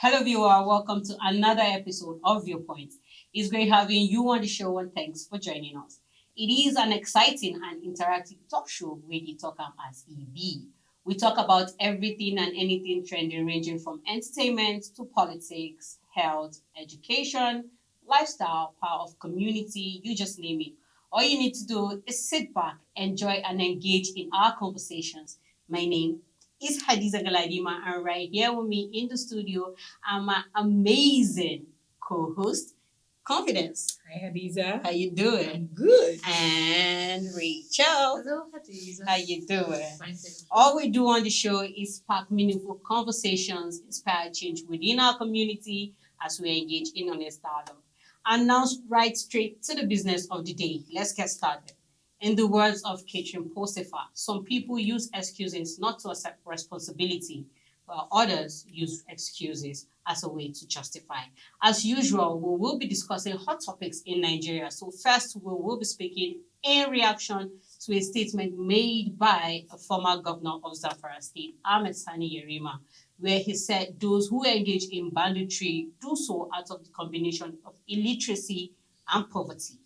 Hello, viewer. Welcome to another episode of Viewpoints. It's great having you on the show, and thanks for joining us. It is an exciting and interactive talk show where we talk as EB. We talk about everything and anything trending, ranging from entertainment to politics, health, education, lifestyle, power of community, you just name it. All you need to do is sit back, enjoy, and engage in our conversations. My name is Hadiza Galadima, and right here with me in the studio are my amazing co-host, Confidence. Hi, Hadiza. How you doing? I'm good. And Rachel. Hello, Hadiza. How you doing? Fine, thank you. All we do on the show is spark meaningful conversations, inspire change within our community as we engage in honest dialogue. And now, right straight to the business of the day. Let's get started. In the words of Catherine Posefa, some people use excuses not to accept responsibility, while others use excuses as a way to justify. As usual, we will be discussing hot topics in Nigeria. So first, we will be speaking in reaction to a statement made by a former governor of Zamfara State, Ahmed Sani Yerima, where he said those who engage in banditry do so out of the combination of illiteracy and poverty.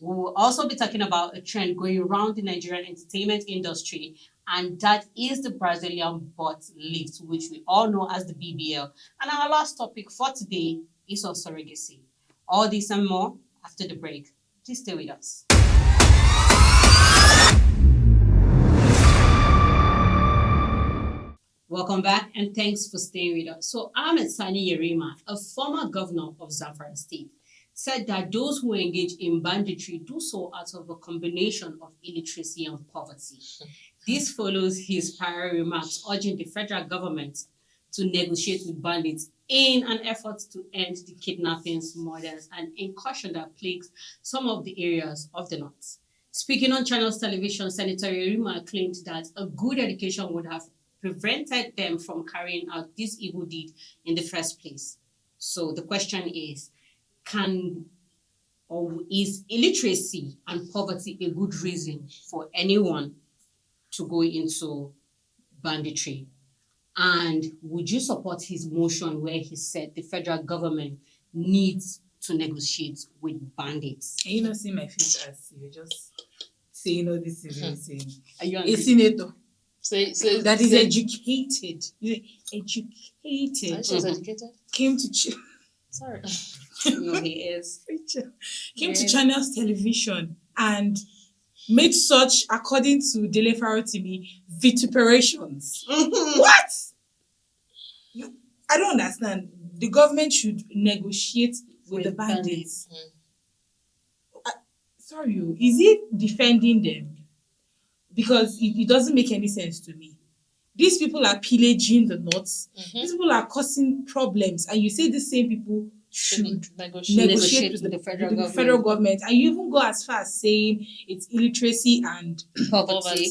We will also be talking about a trend going around the Nigerian entertainment industry, and that is the Brazilian butt lift, which we all know as the BBL. And our last topic for today is on surrogacy. All this and more after the break. Please stay with us. Welcome back, and thanks for staying with us. So Ahmed Sani Yerima, a former governor of Zamfara State, said that those who engage in banditry do so out of a combination of illiteracy and poverty. This follows his prior remarks urging the federal government to negotiate with bandits in an effort to end the kidnappings, murders, and incursion that plagues some of the areas of the north. Speaking on Channels Television, Senator Yerima claimed that a good education would have prevented them from carrying out this evil deed in the first place. So the question is, is illiteracy and poverty a good reason for anyone to go into banditry? And would you support his motion where he said the federal government needs to negotiate with bandits? Can you not see my face as you're just saying all this is saying? Are you A angry? senator that is say- educated. Educated. And she was educated? Came to Sorry. No, he is. came to Yeah. Channels Television and made such, according to Dele Farotimi, vituperations. What? I don't understand. The government should negotiate with the bandits. Sorry, is he defending them? Because it doesn't make any sense to me. These people are pillaging the north. These people are causing problems, and you say the same people should negotiate with the federal government, and you even go as far as saying it's illiteracy and poverty.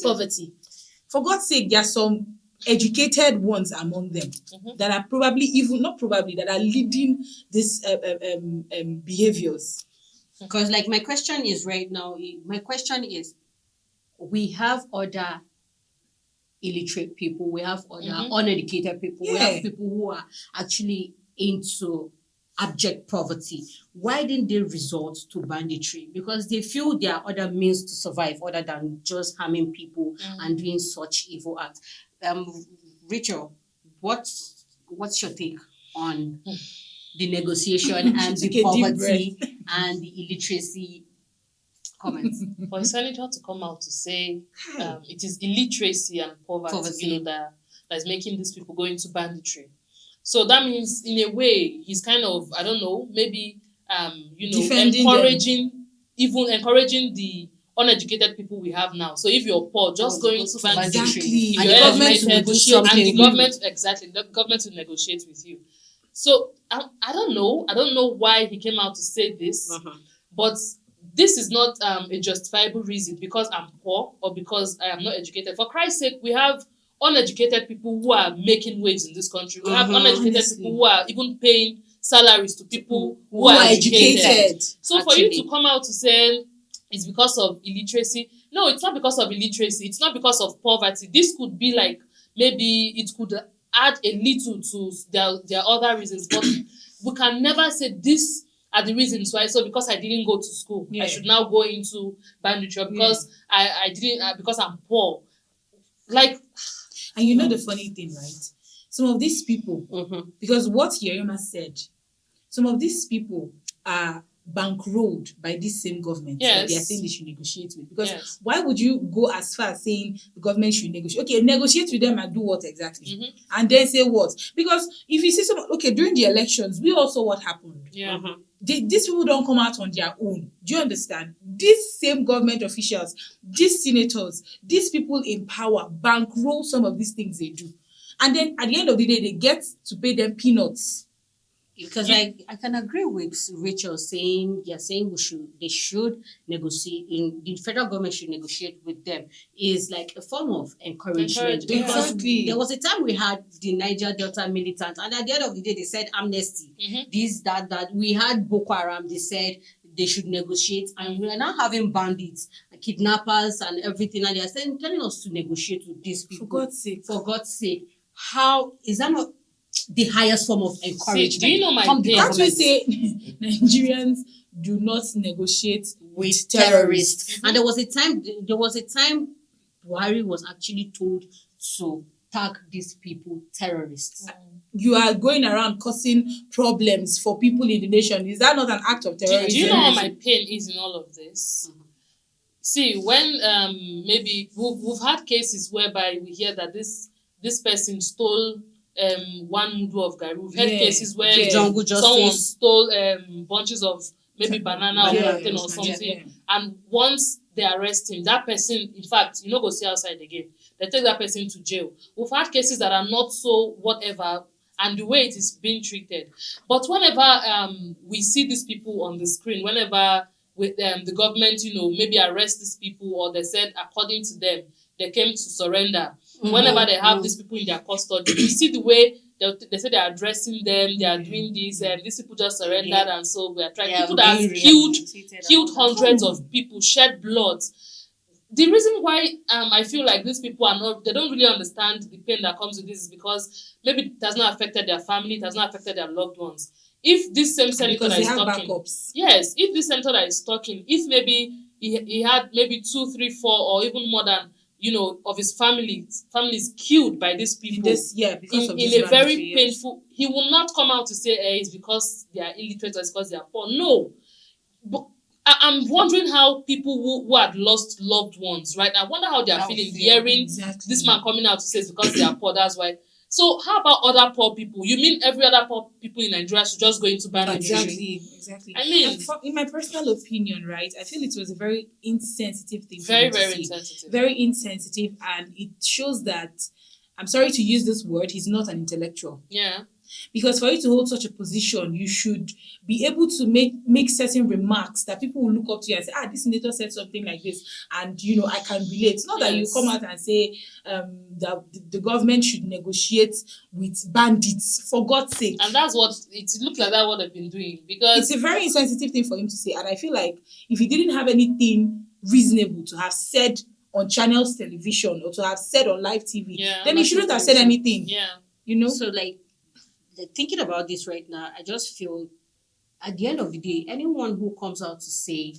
For God's sake, there are some educated ones among them that are that are leading these behaviors. Because my question is, we have other illiterate people, we have other uneducated people, we have people who are actually into abject poverty. Why didn't they resort to banditry? Because they feel there are other means to survive other than just harming people and doing such evil acts. Rachel, what's your take on the negotiation and the Take a deep poverty and the illiteracy comments? For a senator to come out to say it is illiteracy and poverty, that is making these people go into banditry. So that means, in a way, he's kind of, I don't know, maybe, Defending encouraging the uneducated people we have now. So if you're poor, just go into banditry. Exactly. If And you're the government educated, will do something. and the government will negotiate with you. So I don't know why he came out to say this, but this is not a justifiable reason because I'm poor or because I am not educated. For Christ's sake, we have uneducated people who are making waves in this country. We have uneducated people who are even paying salaries to people who are educated. So for you to come out to say it's because of illiteracy, no, it's not because of illiteracy. It's not because of poverty. This could be like, maybe it could add a little to their other reasons, but we can never say this are the reasons why. So because I didn't go to school, I should now go into banditry, because I didn't because I'm poor. Like, and you know the funny thing, right? Some of these people, because what Yerima said, some of these people are bankrolled by this same government that they are saying they should negotiate with. Because why would you go as far as saying the government should negotiate? Okay, negotiate with them and do what exactly? And then say what? Because if you see during the elections, we also what happened. These people don't come out on their own. Do you understand? These same government officials, these senators, these people in power bankroll some of these things they do. And then at the end of the day, they get to pay them peanuts. Because I can agree with Rachel saying they should negotiate, the federal government should negotiate with them, is like a form of encouragement. Because there was a time we had the Niger Delta militants, and at the end of the day they said amnesty, this, that. We had Boko Haram, they said they should negotiate, and we are now having bandits, kidnappers and everything, and they are telling us to negotiate with these people. For God's sake. How is that not the highest form of encouragement? See, do you know my Can't we say Nigerians do not negotiate with terrorists? And there was a time Buhari was actually told to tag these people terrorists. You are going around causing problems for people in the nation. Is that not an act of terrorism? Do you know what my pain is in all of this? See, when maybe we've had cases whereby we hear that this person stole 1 mudu of gari. We've had cases where someone stole bunches of maybe banana or plantain or something, and once they arrest him, that person, in fact, you know, go see outside again. They take that person to jail. We've had cases that are not so whatever, and the way it is being treated. But whenever we see these people on the screen, whenever with the government, maybe arrest these people, or they said according to them they came to surrender. Whenever they have these people in their custody, you see the way they say they are addressing them, they are doing this, these people just surrendered, and so we are trying. People that have killed hundreds of people, shed blood. The reason why I feel like these people they don't really understand the pain that comes with this is because maybe it has not affected their family, it has not affected their loved ones. If this same senator that is talking, if this senator that is talking, if maybe he had maybe 2, 3, 4, or even more than of his families killed by these people because in a very painful. He will not come out to say it's because they are illiterate or it's because they are poor. No, but I'm wondering how people who had lost loved ones, right? I wonder how they are feeling hearing this man coming out to say it's because they are poor. That's why. So how about other poor people? You mean every other poor people in Nigeria should just go into banditry? Exactly. I mean, in my personal opinion, right, I feel it was a very insensitive thing. Very insensitive. Very insensitive, and it shows that, I'm sorry to use this word, he's not an intellectual. Yeah. Because for you to hold such a position, you should be able to make certain remarks that people will look up to you and say, this senator said something like this, and I can relate. It's not that you come out and say that the government should negotiate with bandits, for God's sake. And that's what it looks like. That's what they've been doing, because it's a very insensitive thing for him to say. And I feel like if he didn't have anything reasonable to have said on channels television or to have said on live TV, then he shouldn't have said anything. Yeah. So thinking about this right now, I just feel at the end of the day, anyone who comes out to say,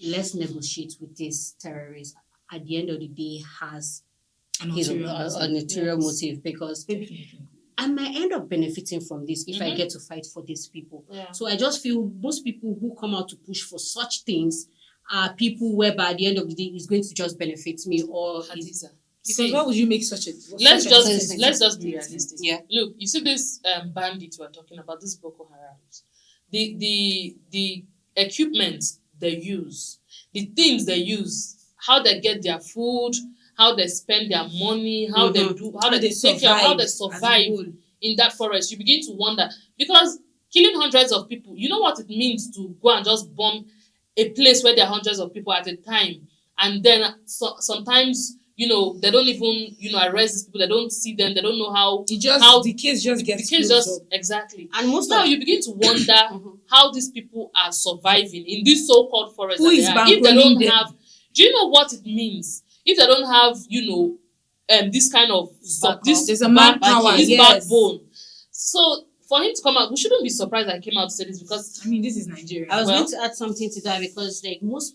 let's negotiate with this terrorist, at the end of the day has an ulterior motive, because I might end up benefiting from this if I get to fight for these people. So I just feel most people who come out to push for such things are people whereby at the end of the day is going to just benefit me or because why would you make such a... Let's just be realistic. Yeah. Look, you see this bandits we're talking about, this Boko Harams. The equipment they use, the things they use, how they get their food, how they spend their money, how they take care, how they survive in that forest. You begin to wonder, because killing hundreds of people, you know what it means to go and just bomb a place where there are hundreds of people at a time, and then sometimes they don't even arrest these people. They don't see them. They don't know how the case gets exactly. And most now you begin to wonder how these people are surviving in this so-called forest. Who is if they don't them? have, do you know what it means? If they don't have this kind of Backup. this There's a manpower, this yes. backbone. So for him to come out, we shouldn't be surprised that he came out to say this because I mean, this is Nigeria. I was Well- going to add something to that because, like, most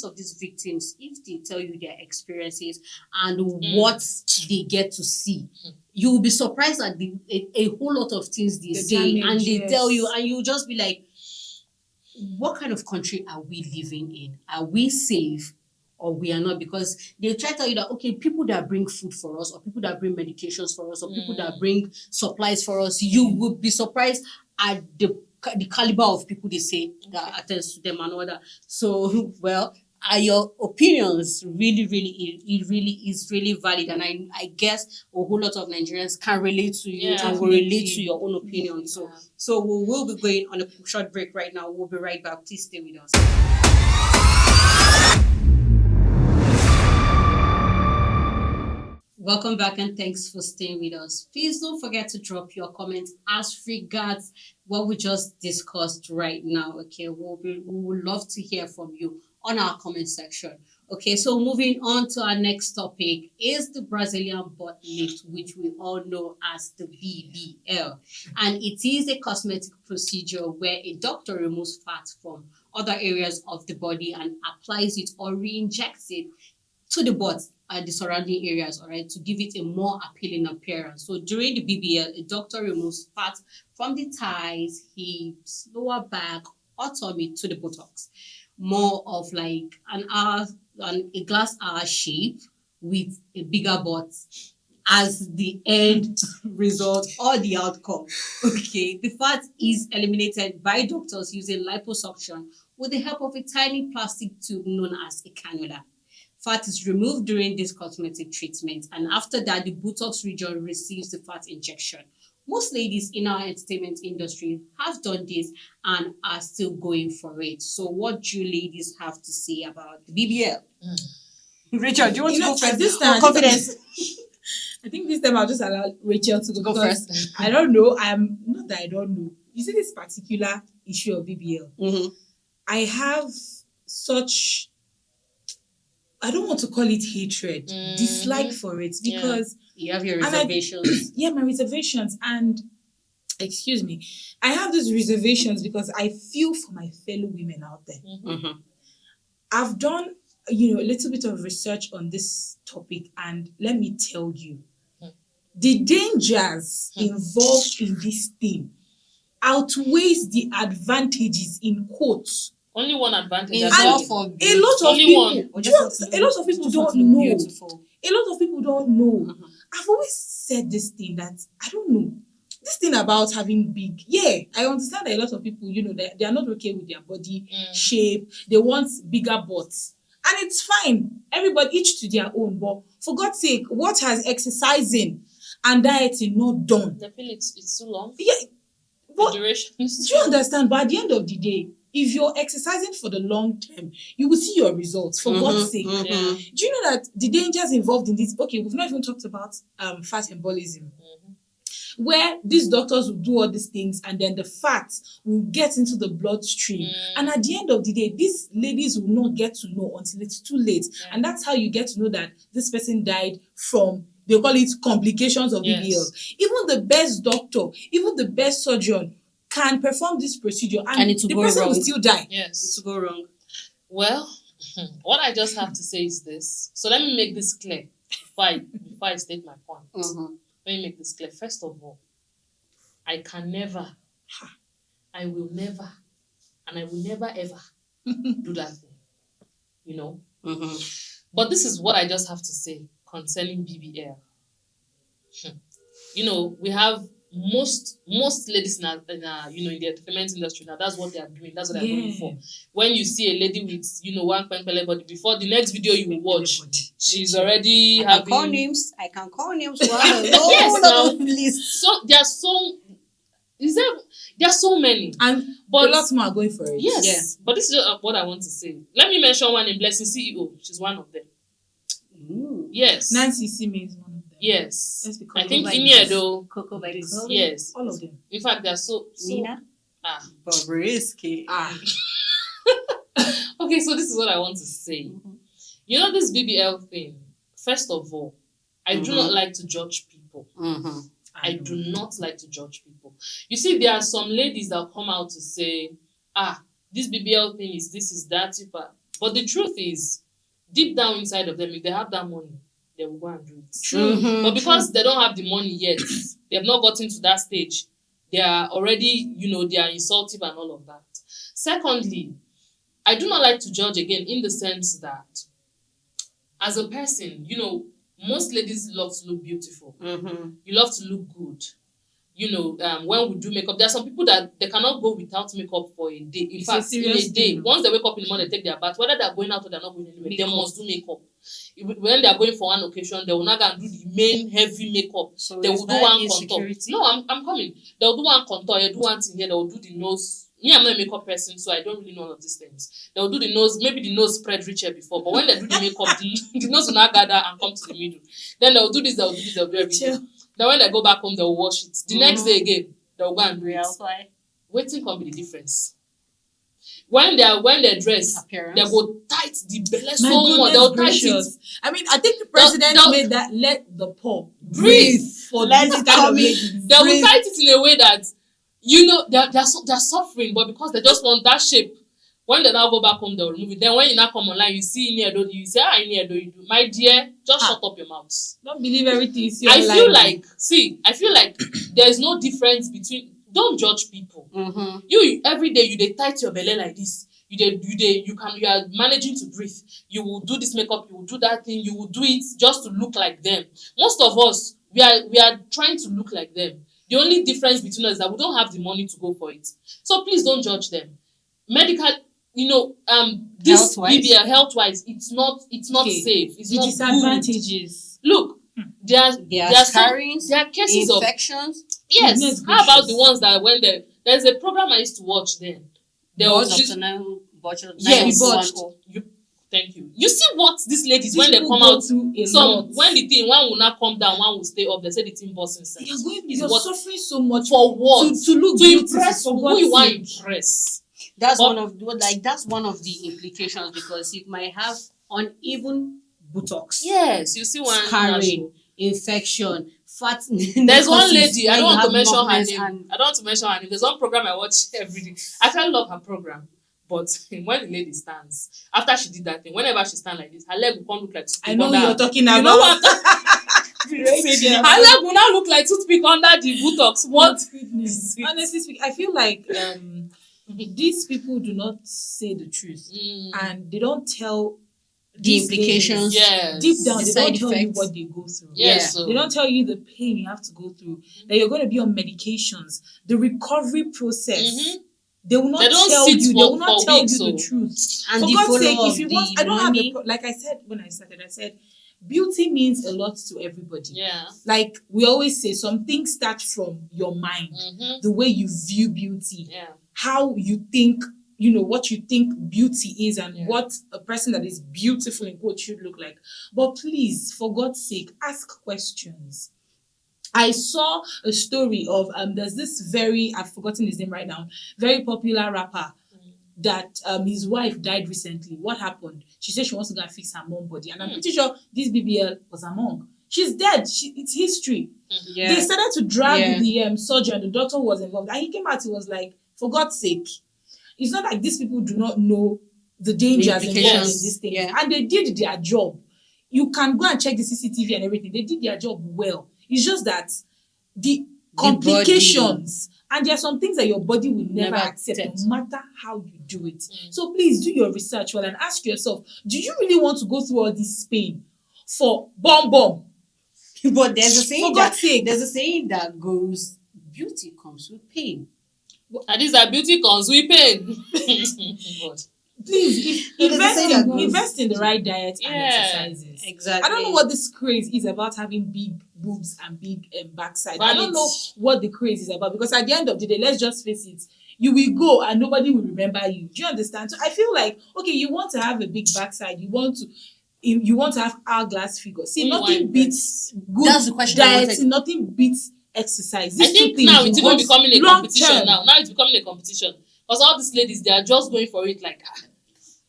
of these victims, if they tell you their experiences and what they get to see, you will be surprised at a whole lot of things they The say damage, and they yes. tell you, and you'll just be like, what kind of country are we living in? Are we safe or we are not? Because they try to tell you that, okay, people that bring food for us, or people that bring medications for us, or people that bring supplies for us, you would be surprised at the caliber of people they say that attends to them and all that. So, well, are your opinions really, it really is really valid, and I guess a whole lot of Nigerians can relate to you Yeah. and will relate Definitely. to your own opinion. So, Yeah. so we'll be going on a short break right now. We'll be right back. Please stay with us. Welcome back and thanks for staying with us. Please don't forget to drop your comments as regards what we just discussed right now. Okay, we would love to hear from you on our comment section. Okay, so moving on to our next topic is the Brazilian butt lift, which we all know as the BBL. And it is a cosmetic procedure where a doctor removes fat from other areas of the body and applies it or re-injects it to the butt and the surrounding areas, all right, to give it a more appealing appearance. So during the BBL, a doctor removes fat from the thighs, hips, lower back, or tummy to the buttocks. More of like a glass hour shape with a bigger butt as the end result or the outcome. Okay, the fat is eliminated by doctors using liposuction with the help of a tiny plastic tube known as a cannula. Fat is removed during this cosmetic treatment, and after that, the buttocks region receives the fat injection. Most ladies in our entertainment industry have done this and are still going for it. So, what do you ladies have to say about the BBL? Richard, do you want to go first? At this time, Confidence. I think this time I'll just allow Rachel to Go because first. I don't know. I'm not that I don't know. You see this particular issue of BBL. Mm-hmm. I have such, I don't want to call it hatred, dislike for it because You have your And I- reservations. my reservations and excuse me, I have those reservations because I feel for my fellow women out there. Mm-hmm. I've done, a little bit of research on this topic, and let me tell you, the dangers involved in this thing outweighs the advantages in quotes. only one advantage. It's actually. all for A lot of Only people, one. a lot of people don't know. Beautiful. A lot of people don't know. Mhm. I've always said this thing that I don't know. This thing about having big, I understand that a lot of people, they are not okay with their body shape. They want bigger butts. And it's fine. Everybody, each to their own. But for God's sake, what has exercising and dieting not done? I feel it's too long. Yeah, The but duration is do too you long. understand? But at the end of the day, if you're exercising for the long term, you will see your results, for God's sake. Mhm. Yeah. Do you know that the dangers involved in this? Okay, we've not even talked about fat embolism, where these doctors will do all these things and then the fat will get into the bloodstream. And at the end of the day, these ladies will not get to know until it's too late. Yeah. And that's how you get to know that this person died from, they call it complications of Yes. BBL. Even the best doctor, even the best surgeon can perform this procedure And it will the go person will wrong. still die. Yes. To go wrong. Well, what I just have to say is this. So let me make this clear before I state my point. Mm-hmm. Let me make this clear. First of all, I can never, I will never, and I will never ever do that thing. Mm-hmm. But this is what I just have to say concerning BBL. We have most ladies in the entertainment industry now. That's what they are doing. That's what they're going for. When you see a lady with one pempele body, before the next video you will watch, she's already I can call having. names. Wow. Yes, now. List. So there are so many. And But a lot more are going for it. yes, but this is just what I want to say. Let me mention one in Blessing CEO. She's one of them. Yes. Nancy Sime is one of them. Yes. Just because I think like Inia this. though. Coco by This. Chloe. Yes. All of them. In fact, they're so Nina. Ah. Bobrisky. Okay, so this is what I want to say. Mhm. This BBL thing. First of all, I do not like to judge people. I do not like to judge people. You see, there are some ladies that come out to say, this BBL thing is this, is that. But the truth is, deep down inside of them, if they have that money, they will go and do it. True. But because they don't have the money yet, they have not gotten to that stage, they are already, they are insultive and all of that. Secondly, I do not like to judge again in the sense that as a person, most ladies love to look beautiful. You love to look good. When we do makeup, there are some people that they cannot go without makeup for a day. In fact, in a day, once they wake up in the morning, they take their bath, whether they're going out or they're not going anywhere, they must do makeup. When they're going for one occasion, they will not go and do the main heavy makeup. So they will do one contour. No, I'm coming. They'll do one contour, do one thing here, they'll do the nose. Me, I'm not a makeup person, so I don't really know all of these things. They'll do the nose, maybe the nose spread richer before, but when they do the makeup, the nose will not gather and come to the middle. Then they'll do this, they'll do everything. Then when they go back home, they'll wash it. The next day again, they'll go and do it. Waiting can be the difference. When they dress, they go tight the belly so much. They'll tight it. I mean, I think the president made that let the poor breathe for this kind of ladies. They will tight it in a way that they're suffering, but because they just want that shape. When they now go back home, they'll remove it. Then when you now come online, you see you say, you do. My dear, just shut up your mouth. Don't believe everything you see online. I feel like there's no difference between. Don't judge people. You every day you tight your belly like this. You are managing to breathe. You will do this makeup. You will do that thing. You will do it just to look like them. Most of us we are trying to look like them. The only difference between us is that we don't have the money to go for it. So please don't judge them. Medical. This BBL health-wise, it's not safe. It's not disadvantages. Good. Look, there are cases of infections. Yes. How about the ones that when there's a program I used to watch then? Thank you. You see what these ladies when they come out, when the thing one will not come down, one will stay up. They say the thing boss inside. You're suffering so much for what? To look to impress who you want to impress. That's one of the implications, because you might have uneven buttocks. Yes, you see one scarring, infection, fat. There's one lady, I don't want to mention her name. There's one program I watch every day. I actually love her program. But when the lady stands, after she did that thing, whenever she stands like this, her leg will come look like toothpick. I know what you're talking about. You know what? Her leg will now look like toothpick under the buttocks. What? Honestly speaking, I feel like these people do not say the truth, and they don't tell the implications. Yes. Deep down, they don't tell you what they go through. Yes. They don't tell you the pain you have to go through, that you're going to be on medications, the recovery process. They will not tell you. They will not tell you the truth. And for God's sake, if you want, I don't have like I said when I started. I said beauty means a lot to everybody. Yeah. Like we always say, some things start from your mind, the way you view beauty, how you think, what you think beauty is, and what a person that is beautiful in quote should look like. But please, for God's sake, ask questions. I saw a story of there's this I've forgotten his name right now, very popular rapper that his wife died recently. What happened? She said she wants to go and fix her mom body, and I'm pretty sure this BBL was her mom. She's dead. It's history. They started to drag the surgery, and the doctor was involved, and he came out. He was like, for God's sake, it's not like these people do not know the dangers involved in this thing, and they did their job. You can go and check the CCTV and everything. They did their job well. It's just that the complications, and there are some things that your body will never accept, no matter how you do it. So please do your research well and ask yourself, do you really want to go through all this pain for bomb? But there's a saying that goes, beauty comes with pain. And this that beauty comes with pain. Please, invest in the right diet and exercises. Exactly. I don't know what this craze is about, having big boobs and big backside. I don't know what the craze is about, because at the end of the day, let's just face it, you will go and nobody will remember you. Do you understand? So I feel like, okay, you want to have a big backside, you want to have hourglass figure. See, nothing beats good diet, nothing beats exercise. I think now it's even becoming a competition. Now it's becoming a competition, because all these ladies, they are just going for it like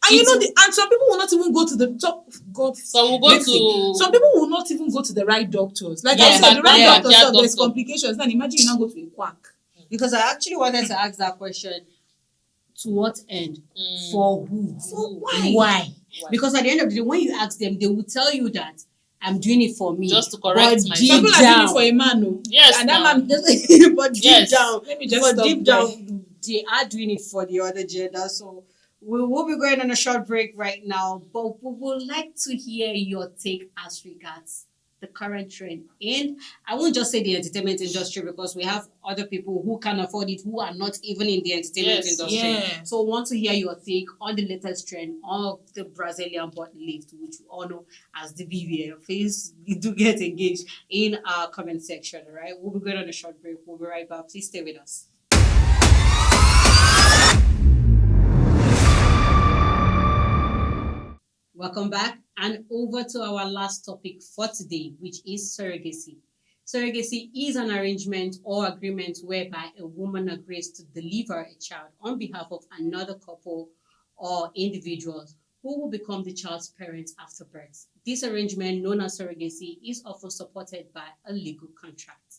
And you know, and some people will not even go to the top. God, Some will go to. some people will not even go to the right doctors. Like I Yeah, said, the right yeah, doctor, yeah, so there's doctor. complications. Now imagine you now go to a quack. Because I actually wanted to ask that question. To what end? For who? For why? Why? Because at the end of the day, when you ask them, they will tell you that I'm doing it for me. Just to correct but myself. deep Some people are doing it down, for a man, no. Yes, And that now. man, but deep Yes. down, let me just but stop deep there. down, they are doing it for the other gender. So we will be going on a short break right now, but we would like to hear your take as regards the current trend. And I won't just say the entertainment industry because we have other people who can afford it who are not even in the entertainment Yes. industry. Yeah. So I want to hear your take on the latest trend of the Brazilian butt lift, which we all know as the BBL. Please do get engaged in our comment section, all right? We'll be going on a short break. We'll be right back. Please stay with us. Welcome back and over to our last topic for today, which is surrogacy. Surrogacy is an arrangement or agreement whereby a woman agrees to deliver a child on behalf of another couple or individuals who will become the child's parents after birth. This arrangement, known as surrogacy, is often supported by a legal contract.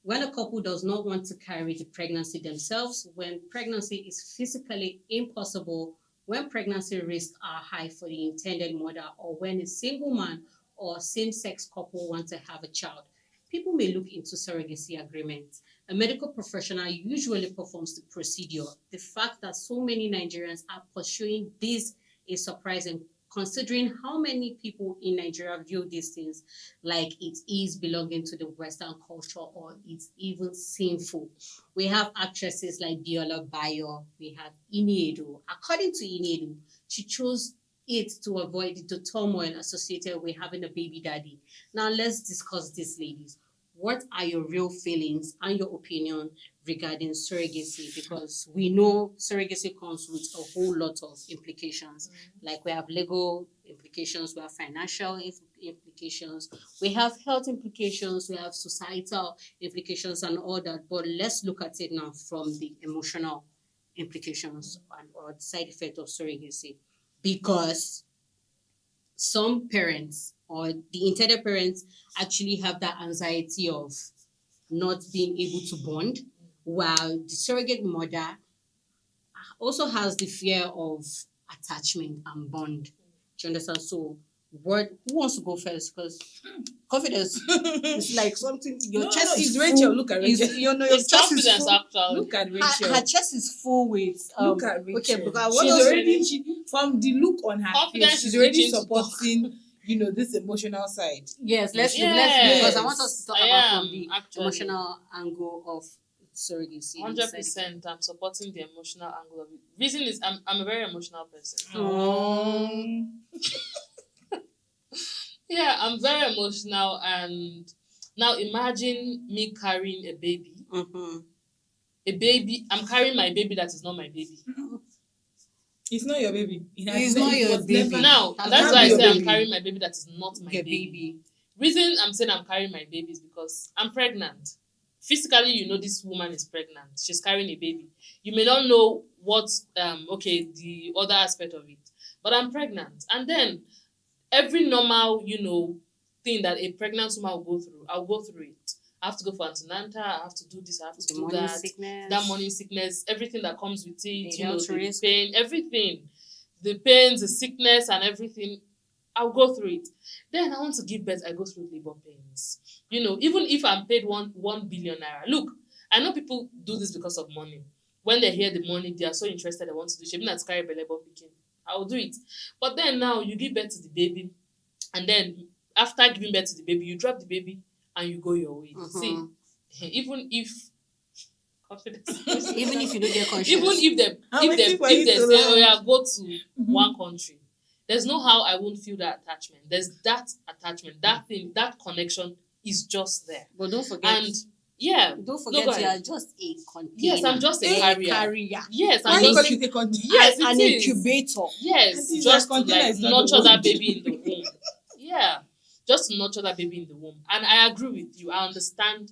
When a couple does not want to carry the pregnancy themselves, when pregnancy is physically impossible, when pregnancy risks are high for the intended mother, or when a single man or same-sex couple want to have a child, people may look into surrogacy agreements. A medical professional usually performs the procedure. The fact that so many Nigerians are pursuing this is surprising, considering how many people in Nigeria view these things like it is belonging to the Western culture or it's even sinful. We have actresses like Biola Bayo, we have Iniedo. According to Iniedo, she chose it to avoid the turmoil associated with having a baby daddy. Now let's discuss this, ladies. What are your real feelings and your opinion regarding surrogacy? Because we know surrogacy comes with a whole lot of implications. Like we have legal implications, we have financial implications, we have health implications, we have societal implications and all that. But let's look at it now from the emotional implications and or the side effect of surrogacy. Because some parents or the intended parents actually have that anxiety of not being able to bond, while the surrogate mother also has the fear of attachment and bond. Do you understand? So, what who wants to go first? Because confidence is like something your No, chest is it's full. Rachel. Look at Is, Rachel. you know, your It's chest is confidence, full. actually. Look at Rachel. Her chest is full with Look at Rachel. okay, because I She's want us already from the look on her Confidence face, she's is already itching to talk. supporting, this emotional side. yes, let's Yes, because I want us to talk I about am, from the actually. emotional angle of surrogacy. and the side effect. 100%. I'm supporting the emotional angle of it. Reason is I'm a very emotional person. Oh. Yeah, I'm very emotional, and now imagine me carrying a baby. Mm-hmm. A baby. I'm carrying my baby that is not my baby. It's not your baby. It's not your baby. Now That that's can't why I be your say I'm baby. carrying my baby that is not my Your baby. baby. Reason I'm saying I'm carrying my baby is because I'm pregnant. Physically, you know this woman is pregnant. She's carrying a baby. You may not know what the other aspect of it, but I'm pregnant. And then every normal, thing that a pregnant woman will go through, I'll go through it. I have to go for antenatal, I have to do this, I have to The do morning that. sickness. That morning sickness, everything that comes with it, The health the risk. pain, everything. The pains, the sickness and everything, I'll go through it. Then I want to give birth, I go through labor pains. Even if I'm paid 1 billion naira. Look, I know people do this because of money. When they hear the money, they are so interested, they want to do it. Even at carry labor picking, I will do it. But then now you give birth to the baby, and then after giving birth to the baby, you drop the baby and you go your way. Mm-hmm. See, even if confidence, Even if you don't get conscious. even if they I'm waiting for you say, to oh land. yeah, go to one country, there's no how I won't feel that attachment. There's that attachment, that thing, that connection is just there. But don't forget. And yeah, don't forget go you ahead. are just a container. Yes, I'm just a carrier. Yes, Why I'm you call just it a container? yes, an it is. incubator. Yes, Auntie, just that to container like is not the nurture that word. baby in the womb. Yeah. just to nurture that baby in the womb. And I agree with you. I understand,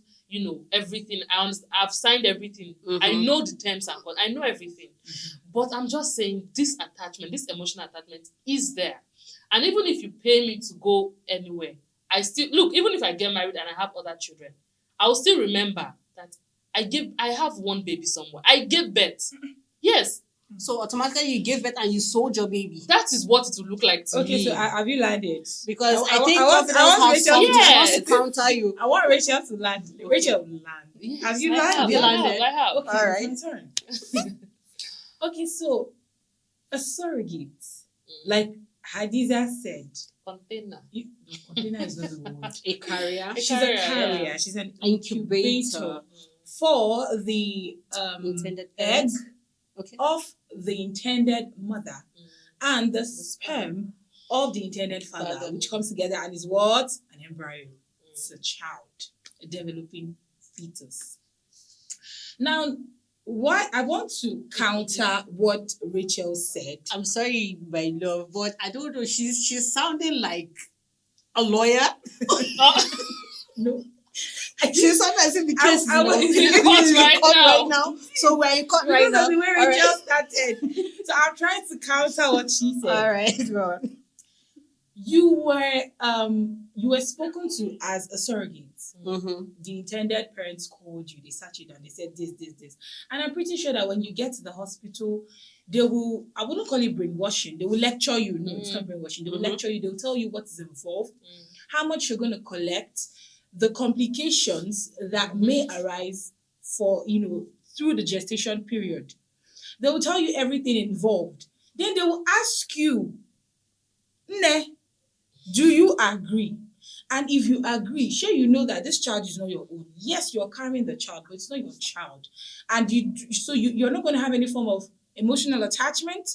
everything. I've signed everything. I know the terms and I know everything. But I'm just saying this attachment, this emotional attachment is there. And even if you pay me to go anywhere, I still look, even if I get married and I have other children, I will still remember that I have one baby somewhere. I gave birth. Yes. So automatically you gave birth and you sold your baby. That is what it will look like to me. Okay, so have you landed? Because I I think want confidence has Rachel something to- wants to counter you. I want Rachel to land. Rachel will land. Yes, Have you I landed? I have. Okay, All right. it's my turn. Okay, so a surrogate, like Hadiza said, Container. container is not the word. A carrier. She's carrier, a carrier. yeah. She's an Incubator. incubator for the Intended egg parents. Okay. of the intended mother and the sperm of the intended father, Father. which comes together and is what? An embryo. It's a child, a developing fetus. Now, why I want to counter what Rachel said. I'm sorry, my love, but I don't know. She's sounding like a lawyer. No, She's sounding as if the I- case is I in was- the- in in court the right court now. right now. So we're in court right because now. of the way All Rachel right. started. So I'm trying to counter what she said. All right, go on. You were spoken to as a surrogate. Mm-hmm. The intended parents called you, they sat you down, they said this. And I'm pretty sure that when you get to the hospital, they will, I wouldn't call it brainwashing, they will lecture you. No, it's not brainwashing. They will lecture you, they'll tell you what is involved, how much you're going to collect, the complications that may arise for, through the gestation period. They will tell you everything involved. Then they will ask you, "Ne, do you agree?" And if you agree, sure, you know that this child is not your own. Yes, you're carrying the child, but it's not your child. And you're not going to have any form of emotional attachment.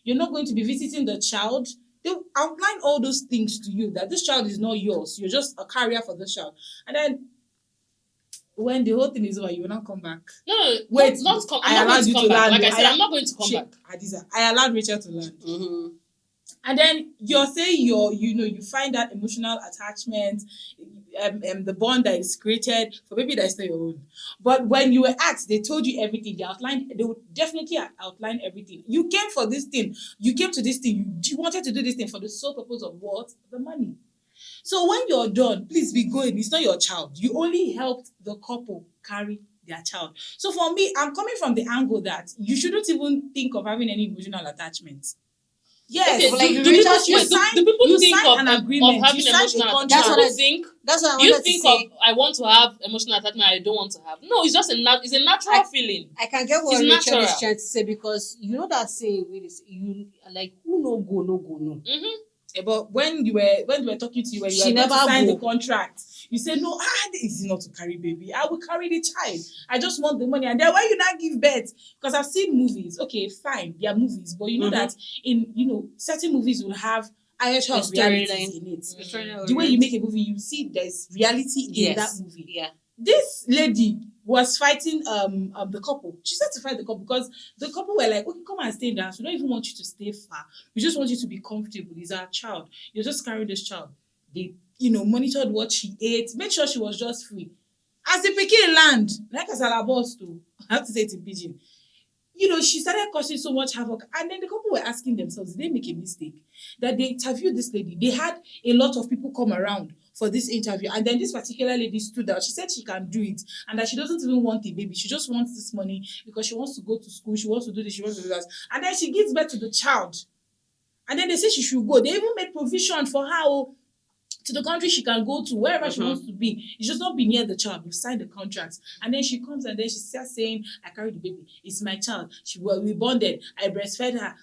You're not going to be visiting the child. They'll outline all those things to you, that this child is not yours. You're just a carrier for the child. And then when the whole thing is over, you will not come back. No, Wait, not come. I I'm not allowed going to you come to back. land. Like I said, I- I'm not going to come back. Hadiza, I allowed Rachel to land. Mm-hmm. And then you're saying you find that emotional attachment, the bond that is created for maybe that's not your own. But when you were asked, they told you everything. They would definitely outline everything. You came for this thing. You came to this thing. You wanted to do this thing for the sole purpose of what? The money. So when you're done, please be going. It's not your child. You only helped the couple carry their child. So for me, I'm coming from the angle that you shouldn't even think of having any emotional attachment. Yes, Okay, like do Rachel people, said, do people you think sign of, an agreement, of having you sign a emotional contract. That's what I- attachment? think That's what I Do you wanted to think say. of I want to have emotional attachment I don't want to have? No, it's just it's a natural feeling. I can get what It's Rachel natural. is trying to say, because you know that saying with this, you like who no go no go no. But when you were talking to you, when you She were going to never sign go. the contract, you said, "No, this is not to carry baby. I will carry the child. I just want the money." And then when you not give birth, because I've seen movies. Okay, fine, they are movies, but you know that in certain movies will have iota A of reality storyline. in it. Mm. The way you make a movie, you see there's reality in that Yes. movie. Yeah. This lady was fighting the couple. She said to fight the couple because the couple were like, "Okay, come and stay in the house. We don't even want you to stay far. We just want you to be comfortable. He's our child. You're just carrying this child." They, monitored what she ate, made sure she was just free. As the pikin land, like as a boss too, I have to say it in pidgin. She started causing so much havoc. And then the couple were asking themselves, did they make a mistake? That they interviewed this lady. They had a lot of people come around for this interview. And then this particular lady stood out. She said she can do it. And that she doesn't even want the baby. She just wants this money because she wants to go to school. She wants to do this. She wants to do that. And then she gives birth to the child. And then they say she should go. They even made provision for her to the country she can go to, wherever she wants to be. It's just not be near the child. We've signed the contract. And then she comes and then she starts saying, "I carried the baby. It's my child. We bonded. I breastfed her."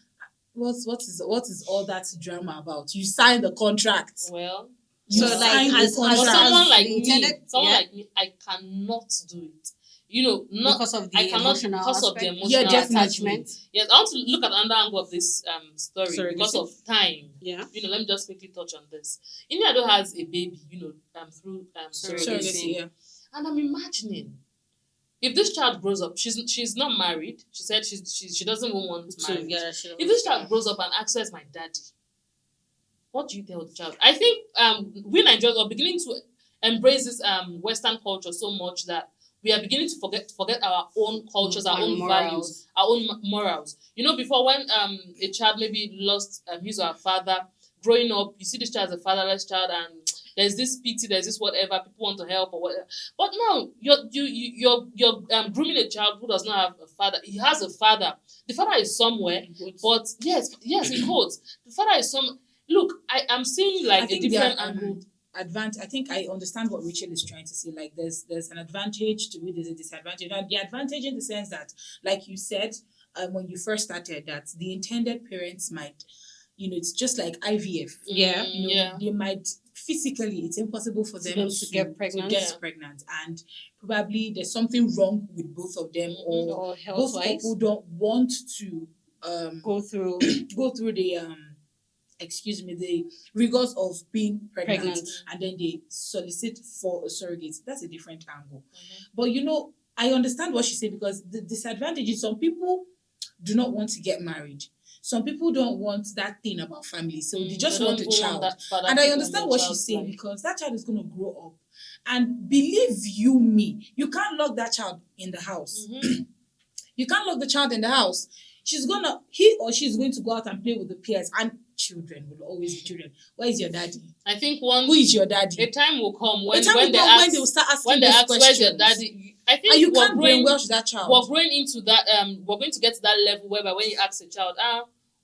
What is all that drama about? You signed the contract. Well, You So, signed like, the as for contract. someone like the me, intended- I cannot do it. Not Because of the I cannot emotional because of the aspect. emotional Yeah, definitely. attachment. Yes, I want to look at another angle of this story Sorry, because Lucy. of time. Yeah. Let me just quickly touch on this. Ineado has a baby, through Surrogacy. surrogacy. Yeah. And I'm imagining if this child grows up, she's not married. She said she doesn't even want So, marriage. yeah, If this child grows up and asks, "Where's my daddy?" what do you tell the child? I think we Nigerians are beginning to embrace this Western culture so much that we are beginning to forget our own cultures, our And own morals. values, our own morals. Before when a child maybe lost his or her father, growing up, you see this child as a fatherless child, and there's this pity, there's this whatever, people want to help or whatever. But now you're grooming a child who does not have a father. He has a father. The father is somewhere, but yes, in quotes, the father is some. Look, I'm seeing like a different angle. I think I understand what Rachel is trying to say. Like there's an advantage to it, there's a disadvantage. And the advantage in the sense that, like you said, when you first started, that the intended parents might, it's just like IVF. Yeah. They might physically, it's impossible for them to get pregnant. And probably there's something wrong with both of them, or Or both health-wise. people don't want to Go through go through the the rigors of being pregnant, and then they solicit for a surrogate. That's a different angle. But I understand what she said, because the disadvantage is some people do not want to get married. Some people don't want that thing about family, so they just want a child. And I understand what she's saying, because that child is going to grow up. And believe you me, you can't lock that child in the house. You can't lock the child in the house. He or she's going to go out and play with the peers, and children will always be children. Where is your daddy? I think Who is your daddy? a time will come when when they will start asking those questions. where's your daddy? I think And you can't brainwash that child. We're growing into that. We're going to get to that level whereby when you ask a child,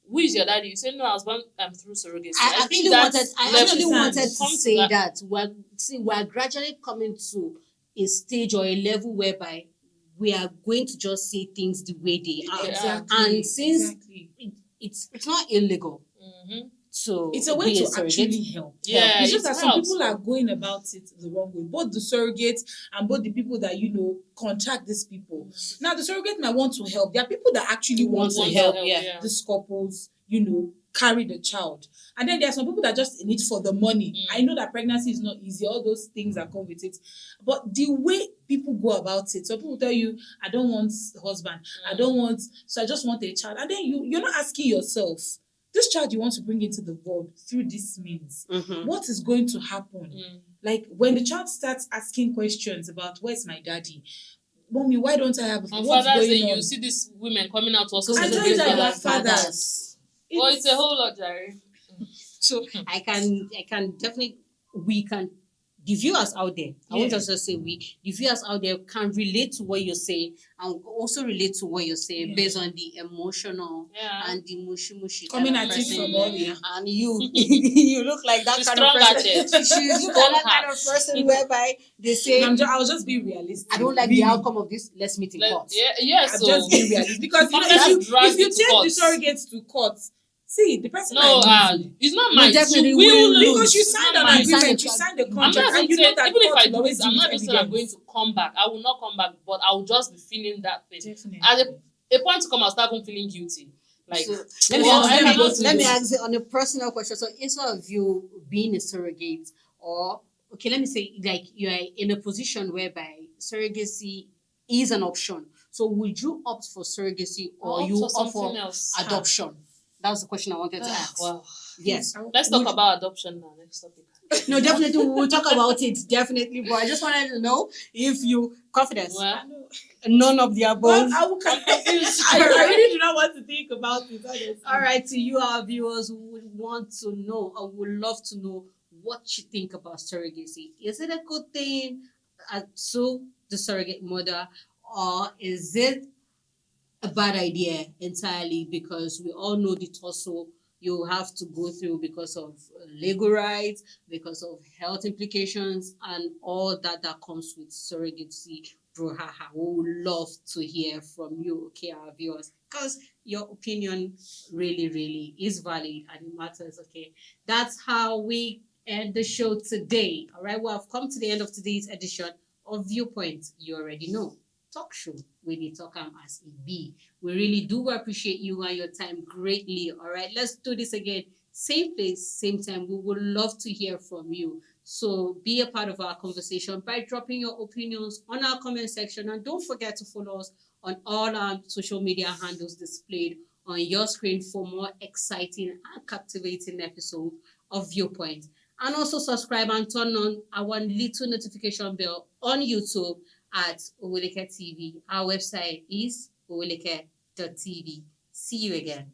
who is your daddy? You say, no, I was born through surrogacy. I actually wanted to say that we're gradually coming to a stage or a level whereby we are going to just say things the way they are. Exactly. And since it's not illegal, so it's a way to actually help. Yeah, it's just that some helps. people are going about it the wrong way. Both the surrogates and both the people that contact these people. Now the surrogate might want to help. There are people that actually want to help these couples, carry the child. And then there are some people that just in it for the money. I know that pregnancy is not easy, all those things that come with it. But the way people go about it, some people tell you, I don't want a husband, so I just want a child. And then you're not asking yourself, this child you want to bring into the world through this means, what is going to happen? Like when the child starts asking questions about, where's my daddy? Mommy, why don't I have a on what's Father's going Day, on? you see these women coming out to also I celebrate don't their like fathers. It's a whole lot, Jerry. So I can definitely, the viewers out there, I won't just say we, the viewers out there can relate to what you're saying, and also relate to what you're saying based on the emotional and the mushy coming kind at of it person. from all the And you look like that She's kind of person. strong-hearted. You look like that kind of person whereby they say, I was just being realistic. I don't like the outcome of this, let's meet in court. I'm just being realistic, because if you take the surrogates to court, see, the person it's not mine. definitely will lose. because you signed an agreement, you signed the I'm contract, not and you know that even if I do court this, I'm not will just saying I'm going evidence. to come back. I will not come back, but I will just be feeling that thing. Definitely. At a point to come, I'll start feeling guilty. Like, So, let me ask you on a personal question. So instead of you being a surrogate, or let me say like you are in a position whereby surrogacy is an option. So would you opt for surrogacy, or you opt for adoption? That was the question I wanted to ask. Wow. Yes. Let's talk about adoption now. Next topic. No, definitely we'll talk about it. Definitely, but I just wanted to know if you confidence. Well, None of the above. I really do not want to think about it, honestly. All right, to you, our viewers, who would want to know, or would love to know what you think about surrogacy. Is it a good thing to the surrogate mother, or is it a bad idea entirely, because we all know the tussle you have to go through because of legal rights, because of health implications, and all that comes with surrogacy? Brouhaha. We would love to hear from you, okay, our viewers, because your opinion really, really is valid and it matters, okay? That's how we end the show today, all right? We have come to the end of today's edition of Viewpoint. You already know. Talk show with the talk as it be. We really do appreciate you and your time greatly. All right, let's do this again. Same place, same time. We would love to hear from you. So be a part of our conversation by dropping your opinions on our comment section. And don't forget to follow us on all our social media handles displayed on your screen for more exciting and captivating episodes of viewpoints. And also subscribe and turn on our little notification bell on YouTube at Oweleketv. Our website is oweleketv. See you again.